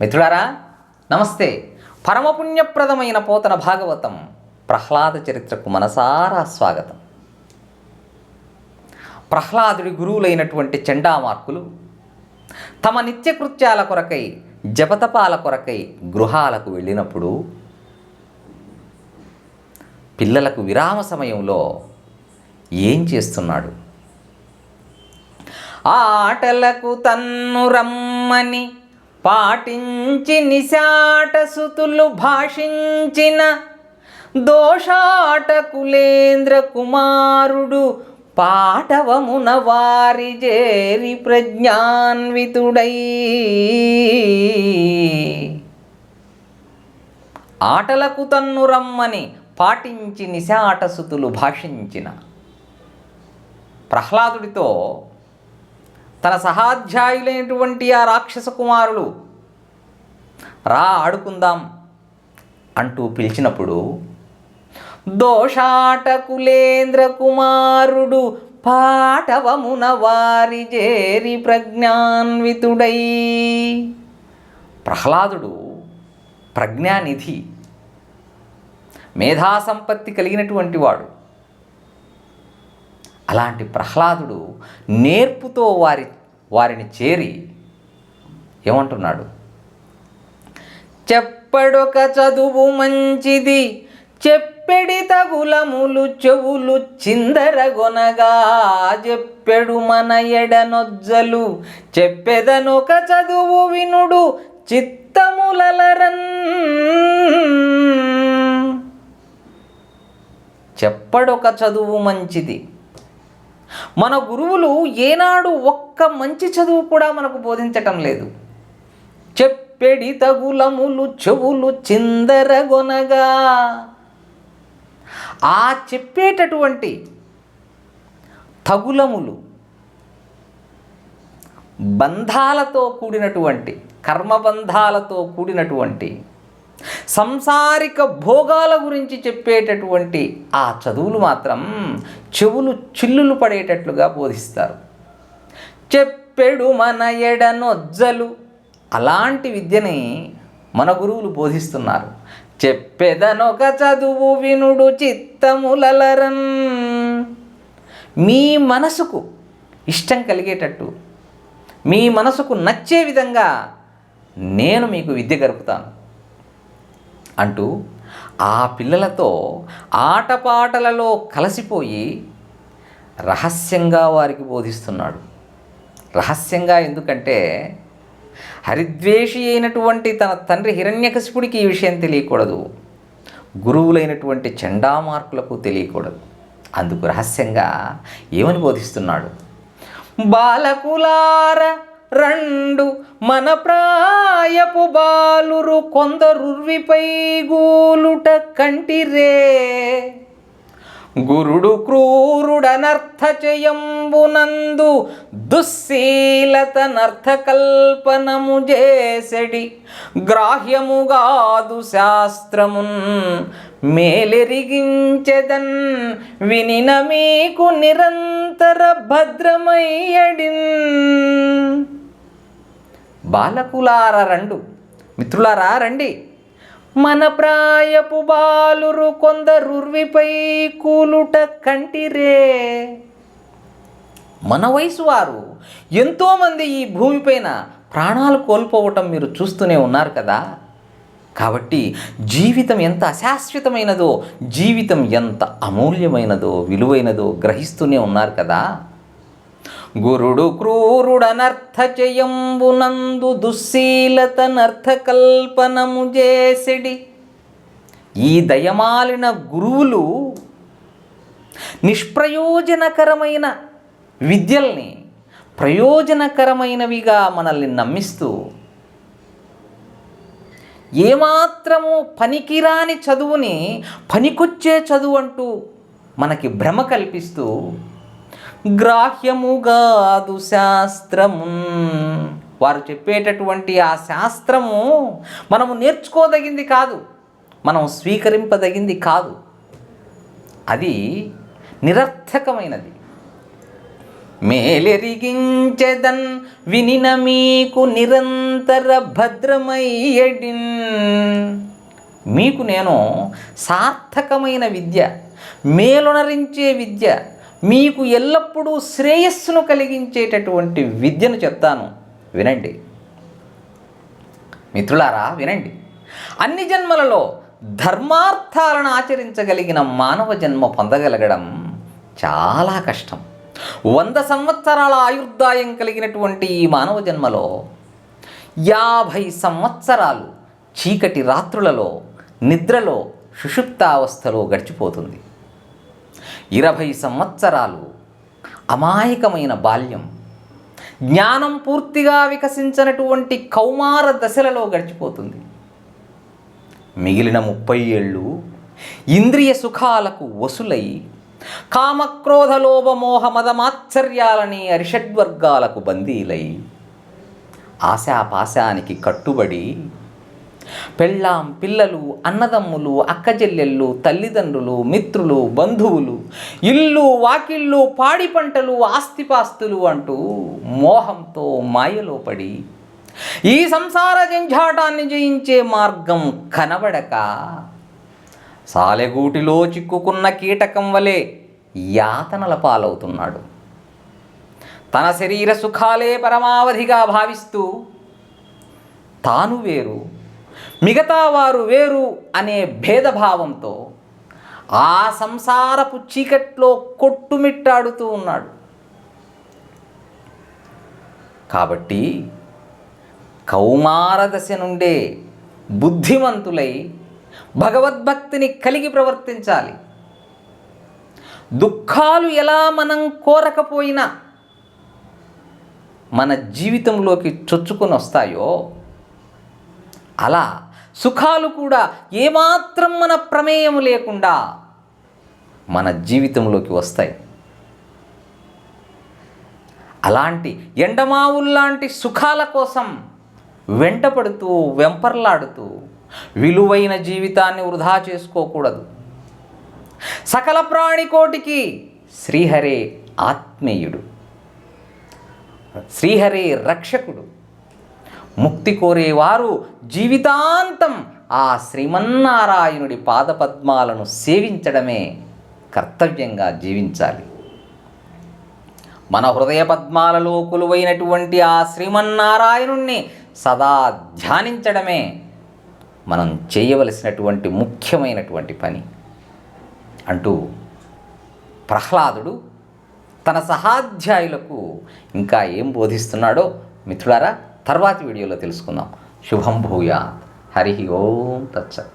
మిత్రులారా నమస్తే. పరమపుణ్యప్రదమైన పోతన భాగవతం ప్రహ్లాద చరిత్రకు మనసారా స్వాగతం. ప్రహ్లాదుడి గురువులైనటువంటి చండామార్కులు తమ నిత్యకృత్యాల కొరకై జపతపాల కొరకై గృహాలకు వెళ్ళినప్పుడు పిల్లలకు విరామ సమయంలో ఏం చేస్తున్నాడు? ఆటలకు తన్ను రమ్మని పాటించి నిశాటసుతులు భాషించిన దోషాటకులేంద్ర కుమారుడు పాటవమున వారి జేరి ప్రజ్ఞాన్వితుడై. ఆటలకు తన్ను రమ్మని పాటించి నిశాటసుతులు భాషించిన ప్రహ్లాదుడితో తన సహాధ్యాయులైనటువంటి ఆ రాక్షస కుమారులు రా ఆడుకుందాం అంటూ పిలిచినప్పుడు దోషాటకులేంద్ర కుమారుడు పాటవమున వారి జేరి ప్రజ్ఞాన్వితుడై. ప్రహ్లాదుడు ప్రజ్ఞానిధి, మేధాసంపత్తి కలిగినటువంటి వాడు. అలాంటి ప్రహ్లాదుడు నేర్పుతో వారిని చేరి ఏమంటున్నాడు? చెప్పడొక చదువు మంచిది, చెప్పెడి తగులములు చెవులు చిందరగొనగా, చెప్పెడు మన ఎడనొజ్జలు చెప్పెదనొక చదువు వినుడు చిత్తములలరన్. చెప్పడొక చదువు మంచిది. మన గురువులు ఏనాడు ఒక్క మంచి చదువు కూడా మనకు బోధించటం లేదు. చెప్పెడి తగులములు చెవులు చిందరగొనగా, ఆ చెప్పేటటువంటి తగులములు బంధాలతో కూడినటువంటి, కర్మబంధాలతో కూడినటువంటి, సంసారిక భోగాల గురించి చెప్పేటటువంటి ఆ చదువులు మాత్రం చెవులు చిల్లులు పడేటట్లుగా బోధిస్తారు. చెప్పెడు మన ఎడనొజ్జలు, అలాంటి విద్యని మన గురువులు బోధిస్తున్నారు. చెప్పెదనొక చదువు వినుడు చిత్తములలరన్. మీ మనసుకు ఇష్టం కలిగేటట్టు, మీ మనసుకు నచ్చే విధంగా నేను మీకు విద్య గరుపుతాను అంటూ ఆ పిల్లలతో ఆటపాటలలో కలిసిపోయి రహస్యంగా వారికి బోధిస్తున్నాడు. రహస్యంగా ఎందుకంటే హరిద్వేషి అయినటువంటి తన తండ్రి హిరణ్యకశిపుడికి ఈ విషయం తెలియకూడదు, గురువులైనటువంటి చండామార్కులకు తెలియకూడదు. అందుకు రహస్యంగా ఏమని బోధిస్తున్నాడు? బాలకులార రెండు మన ప్రాయపు బాలురు కొందరుర్విపై గూలుట కంటిరే, గురుడు క్రూరుడనర్థ చేయంబునందు దుశ్శీలతనర్థకల్పనము చేసెడి, గ్రాహ్యముగాదు శాస్త్రమున్ మేలెరిగించెదన్ వినిన మీకు నిరంతర భద్రమయ్యడిన్. బాలకులార రండు, మిత్రులారా రండి. మన ప్రాయపు బాలురు కొందరుర్విపై కూలుట కంటిరే. మన వయసు వారు ఎంతోమంది ఈ భూమిపైన ప్రాణాలు కోల్పోవటం మీరు చూస్తూనే ఉన్నారు కదా. కాబట్టి జీవితం ఎంత అశాశ్వతమైనదో, జీవితం ఎంత అమూల్యమైనదో, విలువైనదో గ్రహిస్తూనే ఉన్నారు కదా. గురుడు క్రూరుడనర్థ చేయంబునందు దుశ్శీలతనర్థకల్పనము చేసెడి. ఈ దయమాలిన గురువులు నిష్ప్రయోజనకరమైన విద్యల్ని ప్రయోజనకరమైనవిగా మనల్ని నమ్మిస్తూ, ఏమాత్రము పనికిరాని చదువుని పనికొచ్చే చదువు అంటూ మనకి భ్రమ కల్పిస్తూ, గ్రాహ్యముగాదు శాస్త్రము, వారు చెప్పేటటువంటి ఆ శాస్త్రము మనము నేర్చుకోదగింది కాదు, మనం స్వీకరింపదగింది కాదు, అది నిరర్థకమైనది. మేలెరిగించెదన్ వినిన మీకు నిరంతర భద్రమయ్యడిన్. మీకు నేను సార్థకమైన విద్య, మేలునరించే విద్య, మీకు ఎల్లప్పుడూ శ్రేయస్సును కలిగించేటటువంటి విద్యను చెప్తాను, వినండి. మిత్రులారా వినండి. అన్ని జన్మలలో ధర్మార్థాలను ఆచరించగలిగిన మానవ జన్మ పొందగలగడం చాలా కష్టం. 100 సంవత్సరాల ఆయుర్దాయం కలిగినటువంటి ఈ మానవ జన్మలో 50 సంవత్సరాలు చీకటి రాత్రులలో, నిద్రలో, సుషుప్తావస్థలో గడిచిపోతుంది. 20 సంవత్సరాలు అమాయకమైన బాల్యం, జ్ఞానం పూర్తిగా వికసించినటువంటి కౌమార దశలలో గడిచిపోతుంది. మిగిలిన 30 ఏళ్ళు ఇంద్రియ సుఖాలకు వసులై, కామక్రోధ లోభ మోహ మదమాత్సర్యాలని అరిషడ్వర్గాలకు బందీలై, ఆశాపాశానికి కట్టుబడి పెళ్ళాం, పిల్లలు, అన్నదమ్ములు, అక్కచెల్లెళ్ళు, తల్లిదండ్రులు, మిత్రులు, బంధువులు, ఇల్లు, వాకిళ్ళు, పాడి పంటలు, ఆస్తిపాస్తులు అంటూ మోహంతో మాయలో పడి ఈ సంసార జంఝాటాన్ని జయించే మార్గం కనబడక సాలెగూటిలో చిక్కుకున్న కీటకం వలె యాతనల పాలవుతున్నాడు. తన శరీర సుఖాలే పరమావధిగా భావిస్తూ తాను వేరు, మిగతా వారు వేరు అనే భేదభావంతో ఆ సంసారపు చీకట్లో కొట్టుమిట్టాడుతూ ఉన్నాడు. కాబట్టి కౌమార దశ నుండే బుద్ధిమంతులై భగవద్భక్తిని కలిగి ప్రవర్తించాలి. దుఃఖాలు ఎలా మనం కోరకపోయినా మన జీవితంలోకి చొచ్చుకొని వస్తాయో, అలా సుఖాలు కూడా ఏమాత్రం మన ప్రమేయం లేకుండా మన జీవితంలోకి వస్తాయి. అలాంటి ఎండమావుల్లాంటి సుఖాల కోసం వెంటపడుతూ, వెంపర్లాడుతూ విలువైన జీవితాన్ని వృధా చేసుకోకూడదు. సకల ప్రాణికోటికి శ్రీహరే ఆత్మీయుడు, శ్రీహరే రక్షకుడు. ముక్తి కోరేవారు జీవితాంతం ఆ శ్రీమన్నారాయణుడి పాదపద్మాలను సేవించడమే కర్తవ్యంగా జీవించాలి. మన హృదయ పద్మాలలో కొలువైనటువంటి ఆ శ్రీమన్నారాయణుణ్ణి సదా ధ్యానించడమే మనం చేయవలసినటువంటి ముఖ్యమైనటువంటి పని అంటూ ప్రహ్లాదుడు తన సహాధ్యాయులకు ఇంకా ఏం బోధిస్తున్నాడో మిత్రులారా తర్వాతి వీడియోలో తెలుసుకుందాం. శుభం భూయాత్. హరి ఓం తత్సత్.